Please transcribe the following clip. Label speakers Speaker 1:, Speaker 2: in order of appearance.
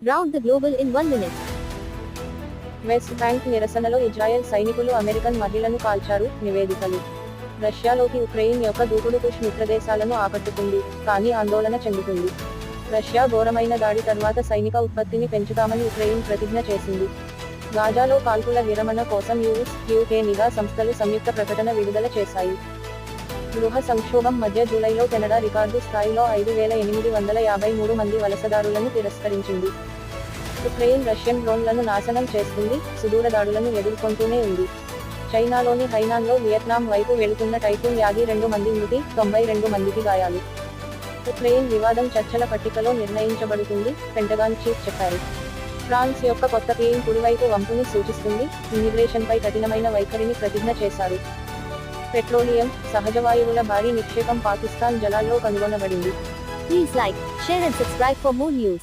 Speaker 1: Round the global in 1 minute.
Speaker 2: West bank నిరసనలో Israel సైనికులు American మహిళను కాల్చారు. నివేదికలు. రష్యాలోకి ఉక్రెయిన్ యొక్క దూకుడు పుష్ మిత్రదేశాలను ఆకట్టుకుంది, కానీ ఆందోళన చెందుతుంది. రష్యా ఘోరమైన దాడి తర్వాత సైనిక ఉత్పత్తిని పెంచుతామని ఉక్రెయిన్ ప్రతిజ్ఞ చేసింది. గాజాలో కాల్పుల విరమణ కోసం యుఎస్, యుకే నిఘా సంస్థలు సంయుక్త ప్రకటన విడుదల చేశాయి. గృహ సంక్షోభం మధ్య జూలైలో కెనడా రికార్డు స్థాయిలో 5,853 మంది వలసదారులను తిరస్కరించింది. ఉక్రెయిన్ రష్యన్ డ్రోన్లను నాశనం చేస్తుంది, సుదూర దాడులను ఎదుర్కొంటూనే ఉంది. చైనాలోని హైనాన్లో వియత్నాం వైపు వెళుతున్న టైఫూన్ యాగి 2 మంది మృతి, 92 మందికి గాయాలు. ఉక్రెయిన్ వివాదం చర్చల పట్టికలో నిర్ణయించబడుతుంది, పెంటగాన్ చీఫ్ చెప్పారు. ఫ్రాన్స్ యొక్క కొత్త క్లీన్ కుడివైపు వంపుని సూచిస్తుంది, ఇమిగ్రేషన్పై కఠినమైన వైఖరిని ప్రతిజ్ఞ చేశారు. పెట్రోలియం, సహజవాయువుల భారీ నిక్షేపం పాకిస్తాన్ జలాల్లో కనుగొనబడింది.
Speaker 1: Please like, share and subscribe for more news.